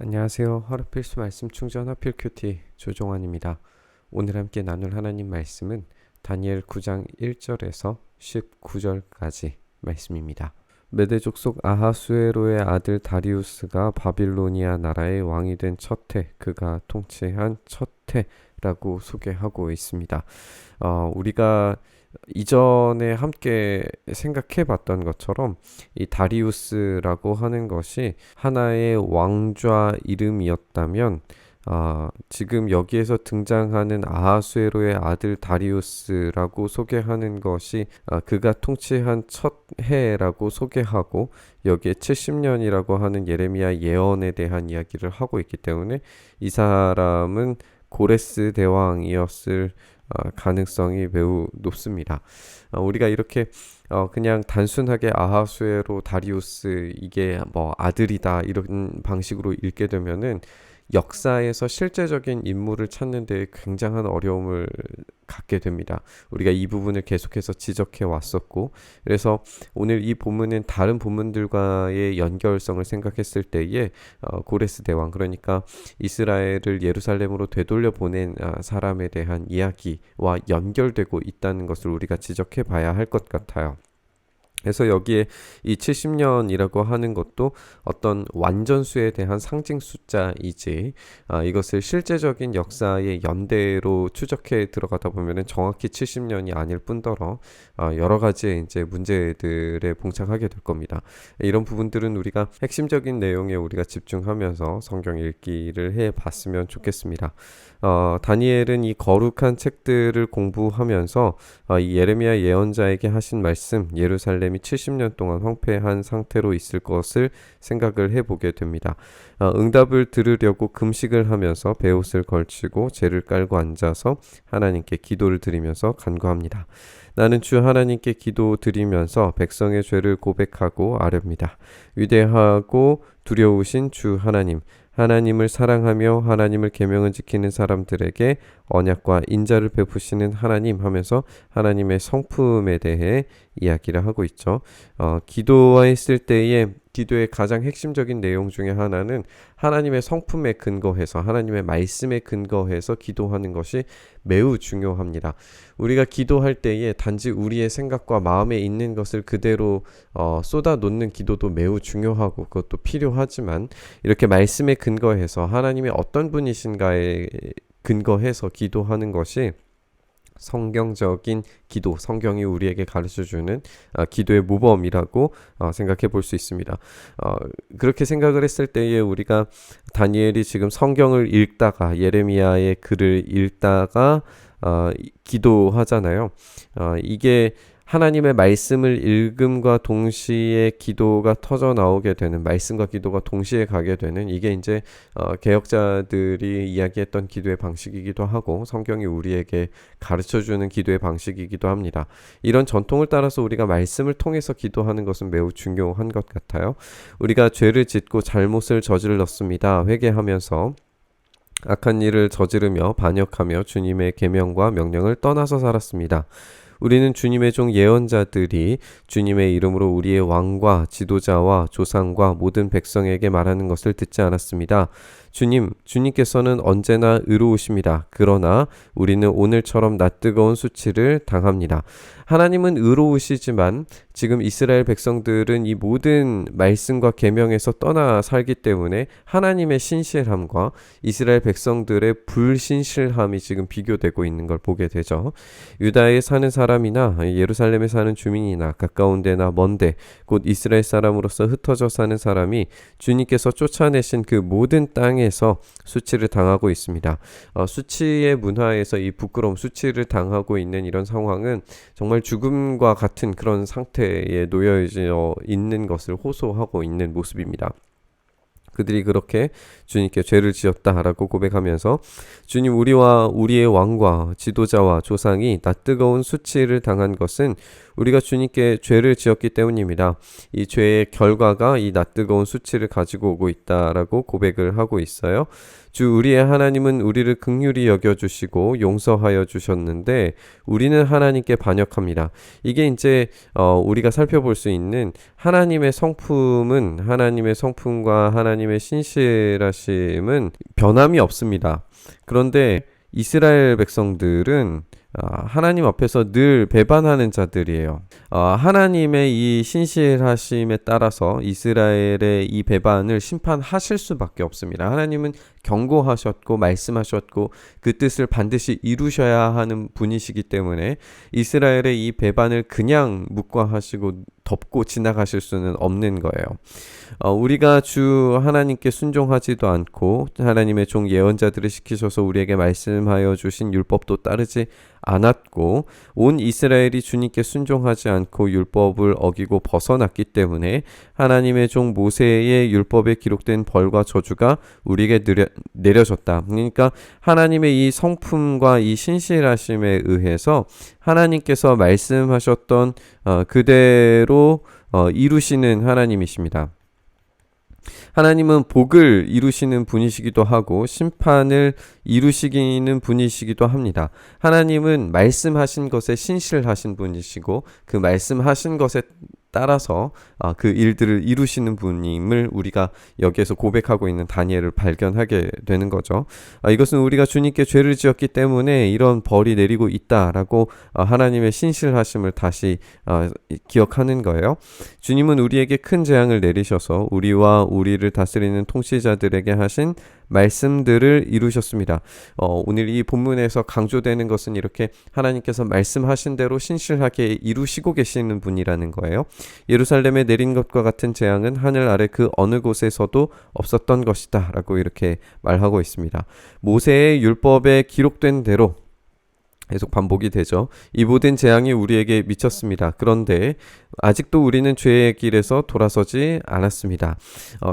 안녕하세요. 하루 필수 말씀 충전 하필 큐티 조종환입니다. 오늘 함께 나눌 하나님 말씀은 다니엘 9장 1절에서 19절까지 말씀입니다. 메대 족속 아하수에로의 아들 다리우스가 바빌로니아 나라의 왕이 된 첫 해, 그가 통치한 첫 해라고 소개하고 있습니다. 우리가 이전에 함께 생각해 봤던 것처럼 이 다리우스라고 하는 것이 하나의 왕좌 이름이었다면 지금 여기에서 등장하는 아하수에로의 아들 다리우스라고 소개하는 것이 그가 통치한 첫 해라고 소개하고 여기에 70년이라고 하는 예레미야 예언에 대한 이야기를 하고 있기 때문에 이 사람은 고레스 대왕이었을 가능성이 매우 높습니다. 우리가 이렇게 그냥 단순하게 아하수에로 다리우스 이게 뭐 아들이다 이런 방식으로 읽게 되면은 역사에서 실제적인 인물을 찾는 데 굉장한 어려움을 갖게 됩니다. 우리가 이 부분을 계속해서 지적해 왔었고, 그래서 오늘 이 본문은 다른 본문들과의 연결성을 생각했을 때에 고레스 대왕, 그러니까 이스라엘을 예루살렘으로 되돌려 보낸 사람에 대한 이야기와 연결되고 있다는 것을 우리가 지적해 봐야 할 것 같아요. 그래서 여기에 이 70년이라고 하는 것도 어떤 완전수에 대한 상징 숫자이지 이것을 실제적인 역사의 연대로 추적해 들어가다 보면은 정확히 70년이 아닐 뿐더러 여러 가지의 이제 문제들에 봉착하게 될 겁니다. 이런 부분들은 우리가 핵심적인 내용에 우리가 집중하면서 성경 읽기를 해 봤으면 좋겠습니다. 다니엘은 이 거룩한 책들을 공부하면서 이 예레미야 예언자에게 하신 말씀, 예루살렘이 70년 동안 황폐한 상태로 있을 것을 생각을 해보게 됩니다. 응답을 들으려고 금식을 하면서 베옷을 걸치고 재를 깔고 앉아서 하나님께 기도를 드리면서 간구합니다. 나는 주 하나님께 기도 드리면서 백성의 죄를 고백하고 아뢰옵니다. 위대하고 두려우신 주 하나님, 하나님을 사랑하며 하나님을 계명을 지키는 사람들에게 언약과 인자를 베푸시는 하나님 하면서 하나님의 성품에 대해 이야기를 하고 있죠. 기도했을 때에 기도의 가장 핵심적인 내용 중에 하나는 하나님의 성품에 근거해서 하나님의 말씀에 근거해서 기도하는 것이 매우 중요합니다. 우리가 기도할 때에 단지 우리의 생각과 마음에 있는 것을 그대로 쏟아 놓는 기도도 매우 중요하고 그것도 필요하지만 이렇게 말씀에 근거해서 하나님이 어떤 분이신가에 근거해서 기도하는 것이 성경적인 기도, 성경이 우리에게 가르쳐주는 기도의 모범이라고 생각해 볼 수 있습니다. 그렇게 생각을 했을 때에 우리가 다니엘이 지금 성경을 읽다가 예레미야의 글을 읽다가 기도하잖아요. 이게 하나님의 말씀을 읽음과 동시에 기도가 터져 나오게 되는, 말씀과 기도가 동시에 가게 되는, 이게 이제 개혁자들이 이야기했던 기도의 방식이기도 하고 성경이 우리에게 가르쳐주는 기도의 방식이기도 합니다. 이런 전통을 따라서 우리가 말씀을 통해서 기도하는 것은 매우 중요한 것 같아요. 우리가 죄를 짓고 잘못을 저질렀습니다. 회개하면서 악한 일을 저지르며 반역하며 주님의 계명과 명령을 떠나서 살았습니다. 우리는 주님의 종 예언자들이 주님의 이름으로 우리의 왕과 지도자와 조상과 모든 백성에게 말하는 것을 듣지 않았습니다. 주님께서는 언제나 의로우십니다. 그러나 우리는 오늘처럼 낯뜨거운 수치를 당합니다. 하나님은 의로우시지만 지금 이스라엘 백성들은 이 모든 말씀과 계명에서 떠나 살기 때문에 하나님의 신실함과 이스라엘 백성들의 불신실함이 지금 비교되고 있는 걸 보게 되죠. 유다에 사는 사람이나 예루살렘에 사는 주민이나 가까운 데나 먼데 곧 이스라엘 사람으로서 흩어져 사는 사람이 주님께서 쫓아내신 그 모든 땅에서 수치를 당하고 있습니다. 수치의 문화에서 이 부끄러움, 수치를 당하고 있는 이런 상황은 정말 죽음과 같은 그런 상태에 놓여져 있는 것을 호소하고 있는 모습입니다. 그들이 그렇게 주님께 죄를 지었다라고 고백하면서 주님, 우리와 우리의 왕과 지도자와 조상이 낯뜨거운 수치를 당한 것은 우리가 주님께 죄를 지었기 때문입니다. 이 죄의 결과가 이 낯뜨거운 수치를 가지고 오고 있다라고 고백을 하고 있어요. 주 우리의 하나님은 우리를 긍휼히 여겨주시고 용서하여 주셨는데 우리는 하나님께 반역합니다. 이게 이제 우리가 살펴볼 수 있는 하나님의 성품은 하나님의 성품과 하나님의 하나님의 신실하심은 변함이 없습니다. 그런데 이스라엘 백성들은 하나님 앞에서 늘 배반하는 자들이에요. 하나님의 이 신실하심에 따라서 이스라엘의 이 배반을 심판하실 수밖에 없습니다. 하나님은 경고하셨고 말씀하셨고 그 뜻을 반드시 이루셔야 하는 분이시기 때문에 이스라엘의 이 배반을 그냥 묵과하시고 덮고 지나가실 수는 없는 거예요. 우리가 주 하나님께 순종하지도 않고 하나님의 종 예언자들을 시키셔서 우리에게 말씀하여 주신 율법도 따르지 않았고 온 이스라엘이 주님께 순종하지 않고 율법을 어기고 벗어났기 때문에 하나님의 종 모세의 율법에 기록된 벌과 저주가 우리에게 내려졌다. 그러니까 하나님의 이 성품과 이 신실하심에 의해서 하나님께서 말씀하셨던 그대로 이루시는 하나님이십니다. 하나님은 복을 이루시는 분이시기도 하고 심판을 이루시기는 분이시기도 합니다. 하나님은 말씀하신 것에 신실하신 분이시고 그 말씀하신 것에 따라서 그 일들을 이루시는 분임을 우리가 여기에서 고백하고 있는 다니엘을 발견하게 되는 거죠. 이것은 우리가 주님께 죄를 지었기 때문에 이런 벌이 내리고 있다라고 하나님의 신실하심을 다시 기억하는 거예요. 주님은 우리에게 큰 재앙을 내리셔서 우리와 우리를 다스리는 통치자들에게 하신 말씀들을 이루셨습니다. 오늘 이 본문에서 강조되는 것은 이렇게 하나님께서 말씀하신 대로 신실하게 이루시고 계시는 분이라는 거예요. 예루살렘에 내린 것과 같은 재앙은 하늘 아래 그 어느 곳에서도 없었던 것이다 라고 이렇게 말하고 있습니다. 모세의 율법에 기록된 대로 계속 반복이 되죠. 이 모든 재앙이 우리에게 미쳤습니다. 그런데 아직도 우리는 죄의 길에서 돌아서지 않았습니다.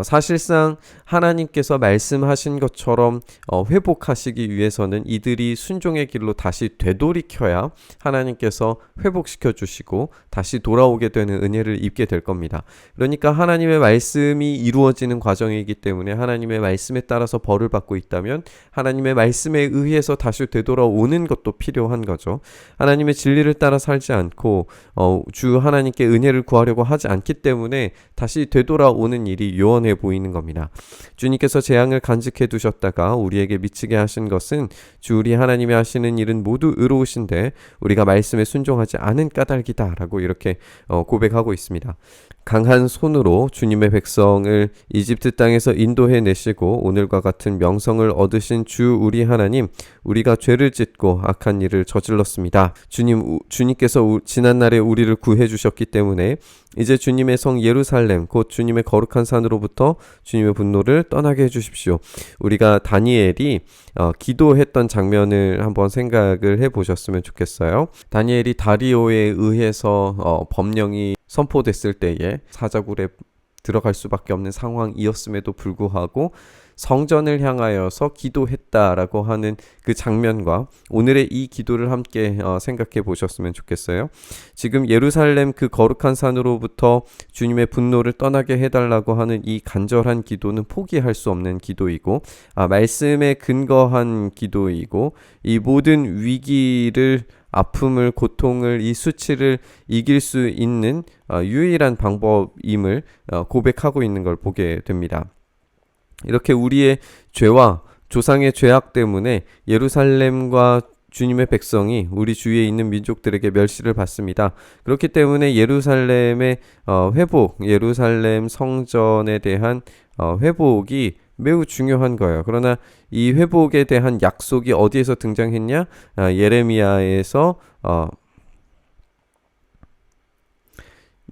사실상 하나님께서 말씀하신 것처럼 회복하시기 위해서는 이들이 순종의 길로 다시 되돌이켜야 하나님께서 회복시켜 주시고 다시 돌아오게 되는 은혜를 입게 될 겁니다. 그러니까 하나님의 말씀이 이루어지는 과정이기 때문에 하나님의 말씀에 따라서 벌을 받고 있다면 하나님의 말씀에 의해서 다시 되돌아오는 것도 필요한 거죠. 하나님의 진리를 따라 살지 않고 주 하나님께 은혜를 구하려고 하지 않기 때문에 다시 되돌아오는 일이 요원해 보이는 겁니다. 주님께서 재앙을 간직해 두셨다가 우리에게 미치게 하신 것은 주 우리 하나님이 하시는 일은 모두 의로우신데 우리가 말씀에 순종하지 않은 까닭이다 라고 이렇게 고백하고 있습니다. 강한 손으로 주님의 백성을 이집트 땅에서 인도해 내시고 오늘과 같은 명성을 얻으신 주 우리 하나님, 우리가 죄를 짓고 악한 일을 저질렀습니다. 주님께서 지난날에 우리를 구해 주셨기 때문에 이제 주님의 성 예루살렘 곧 주님의 거룩한 산으로부터 주님의 분노를 떠나게 해주십시오. 우리가 다니엘이 기도했던 장면을 한번 생각을 해보셨으면 좋겠어요. 다니엘이 다리오에 의해서 법령이 선포됐을 때에 사자굴에 들어갈 수밖에 없는 상황이었음에도 불구하고 성전을 향하여서 기도했다라고 하는 그 장면과 오늘의 이 기도를 함께 생각해 보셨으면 좋겠어요. 지금 예루살렘 그 거룩한 산으로부터 주님의 분노를 떠나게 해달라고 하는 이 간절한 기도는 포기할 수 없는 기도이고 말씀에 근거한 기도이고 이 모든 위기를 아픔을 고통을 이 수치를 이길 수 있는 유일한 방법임을 고백하고 있는 걸 보게 됩니다. 이렇게 우리의 죄와 조상의 죄악 때문에 예루살렘과 주님의 백성이 우리 주위에 있는 민족들에게 멸시를 받습니다. 그렇기 때문에 예루살렘의 회복, 예루살렘 성전에 대한 회복이 매우 중요한 거예요. 그러나 이 회복에 대한 약속이 어디에서 등장했냐?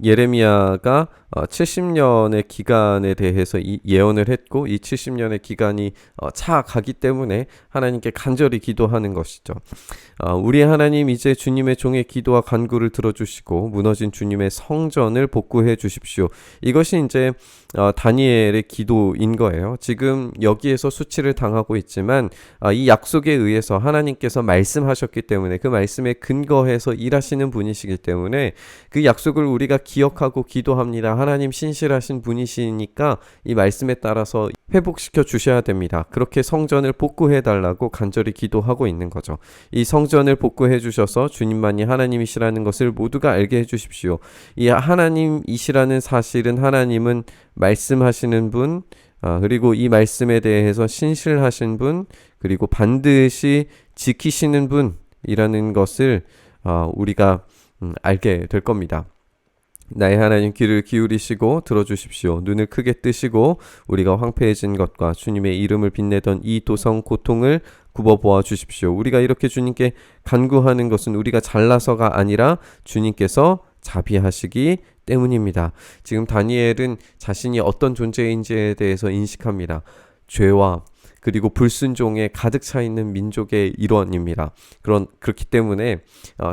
예레미야가 70년의 기간에 대해서 예언을 했고 이 70년의 기간이 차가기 때문에 하나님께 간절히 기도하는 것이죠. 우리 하나님 이제 주님의 종의 기도와 간구를 들어주시고 무너진 주님의 성전을 복구해 주십시오. 이것이 이제 다니엘의 기도인 거예요. 지금 여기에서 수치를 당하고 있지만 이 약속에 의해서 하나님께서 말씀하셨기 때문에 그 말씀에 근거해서 일하시는 분이시기 때문에 그 약속을 우리가 기억하고 기도합니다. 하나님 신실하신 분이시니까 이 말씀에 따라서 회복시켜 주셔야 됩니다. 그렇게 성전을 복구해 달라고 간절히 기도하고 있는 거죠. 이 성전을 복구해 주셔서 주님만이 하나님이시라는 것을 모두가 알게 해 주십시오. 이 하나님이시라는 사실은 하나님은 말씀하시는 분, 그리고 이 말씀에 대해서 신실하신 분, 그리고 반드시 지키시는 분이라는 것을 우리가 알게 될 겁니다. 나의 하나님, 귀를 기울이시고 들어주십시오. 눈을 크게 뜨시고 우리가 황폐해진 것과 주님의 이름을 빛내던 이 도성 고통을 굽어보아 주십시오. 우리가 이렇게 주님께 간구하는 것은 우리가 잘나서가 아니라 주님께서 자비하시기 때문입니다. 지금 다니엘은 자신이 어떤 존재인지에 대해서 인식합니다. 죄와 그리고 불순종에 가득 차 있는 민족의 일원입니다. 그렇기 때문에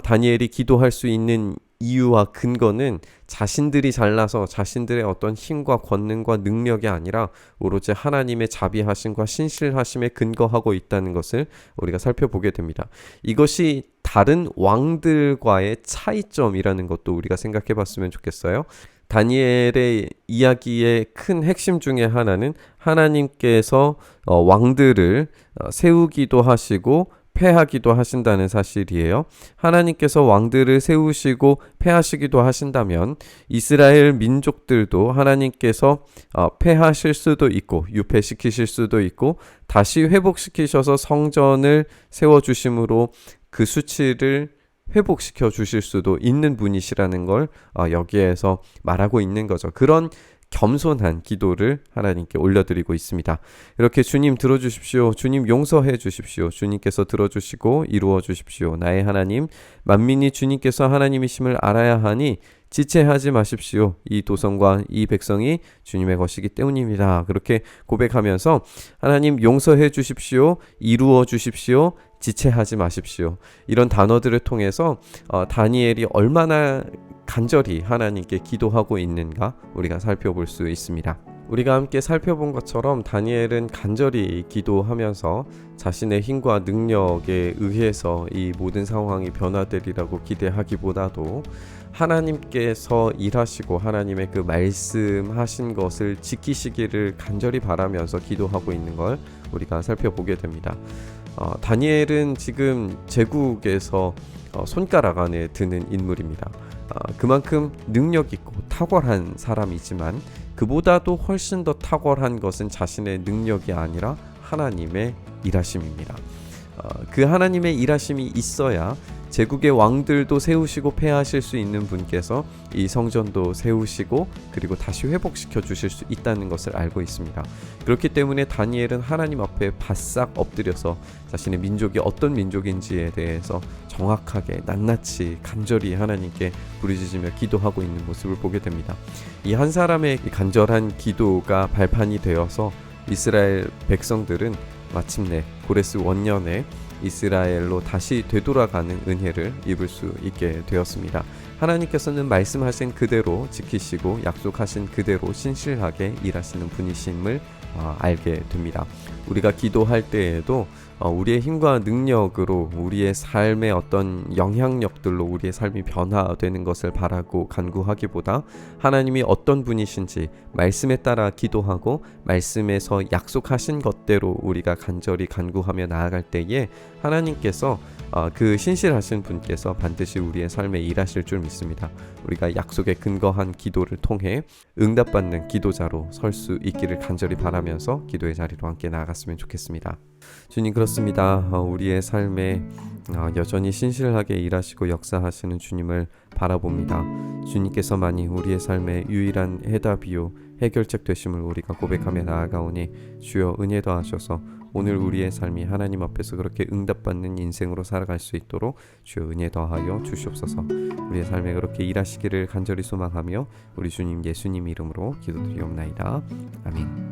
다니엘이 기도할 수 있는 이유와 근거는 자신들이 잘나서 자신들의 어떤 힘과 권능과 능력이 아니라 오로지 하나님의 자비하심과 신실하심에 근거하고 있다는 것을 우리가 살펴보게 됩니다. 이것이 다른 왕들과의 차이점이라는 것도 우리가 생각해 봤으면 좋겠어요. 다니엘의 이야기의 큰 핵심 중에 하나는 하나님께서 왕들을 세우기도 하시고 패하기도 하신다는 사실이에요. 하나님께서 왕들을 세우시고 패하시기도 하신다면 이스라엘 민족들도 하나님께서 패하실 수도 있고 유패시키실 수도 있고 다시 회복시키셔서 성전을 세워주심으로 그 수치를 회복시켜 주실 수도 있는 분이시라는 걸 여기에서 말하고 있는 거죠. 그런 겸손한 기도를 하나님께 올려드리고 있습니다. 이렇게 주님 들어주십시오. 주님 용서해 주십시오. 주님께서 들어주시고 이루어 주십시오. 나의 하나님, 만민이 주님께서 하나님이심을 알아야 하니 지체하지 마십시오. 이 도성과 이 백성이 주님의 것이기 때문입니다. 그렇게 고백하면서 하나님 용서해 주십시오. 이루어 주십시오. 지체하지 마십시오. 이런 단어들을 통해서 다니엘이 얼마나 간절히 하나님께 기도하고 있는가 우리가 살펴볼 수 있습니다. 우리가 함께 살펴본 것처럼 다니엘은 간절히 기도하면서 자신의 힘과 능력에 의해서 이 모든 상황이 변화되리라고 기대하기보다도 하나님께서 일하시고 하나님의 그 말씀하신 것을 지키시기를 간절히 바라면서 기도하고 있는 걸 우리가 살펴보게 됩니다. 다니엘은 지금 제국에서 손가락 안에 드는 인물입니다. 그만큼 능력 있고 탁월한 사람이지만 그보다도 훨씬 더 탁월한 것은 자신의 능력이 아니라 하나님의 일하심입니다. 그 하나님의 일하심이 있어야 제국의 왕들도 세우시고 폐하실 수 있는 분께서 이 성전도 세우시고 그리고 다시 회복시켜 주실 수 있다는 것을 알고 있습니다. 그렇기 때문에 다니엘은 하나님 앞에 바싹 엎드려서 자신의 민족이 어떤 민족인지에 대해서 정확하게 낱낱이 간절히 하나님께 부르짖으며 기도하고 있는 모습을 보게 됩니다. 이 한 사람의 간절한 기도가 발판이 되어서 이스라엘 백성들은 마침내 고레스 원년에 이스라엘로 다시 되돌아가는 은혜를 입을 수 있게 되었습니다. 하나님께서는 말씀하신 그대로 지키시고 약속하신 그대로 신실하게 일하시는 분이심을 알게 됩니다. 우리가 기도할 때에도 우리의 힘과 능력으로 우리의 삶의 어떤 영향력들로 우리의 삶이 변화되는 것을 바라고 간구하기보다 하나님이 어떤 분이신지 말씀에 따라 기도하고 말씀에서 약속하신 것대로 우리가 간절히 간구하며 나아갈 때에 하나님께서 그 신실하신 분께서 반드시 우리의 삶에 일하실 줄 믿습니다. 우리가 약속에 근거한 기도를 통해 응답받는 기도자로 설 수 있기를 간절히 바라면서 기도의 자리로 함께 나아갔으면 좋겠습니다. 주님, 그렇습니다. 우리의 삶에 여전히 신실하게 일하시고 역사하시는 주님을 바라봅니다. 주님께서만이 우리의 삶의 유일한 해답이요 해결책 되심을 우리가 고백하며 나아가오니 주여 은혜 더하셔서 오늘 우리의 삶이 하나님 앞에서 그렇게 응답받는 인생으로 살아갈 수 있도록 주여 은혜 더하여 주시옵소서. 우리의 삶에 그렇게 일하시기를 간절히 소망하며 우리 주님 예수님 이름으로 기도드리옵나이다. 아멘.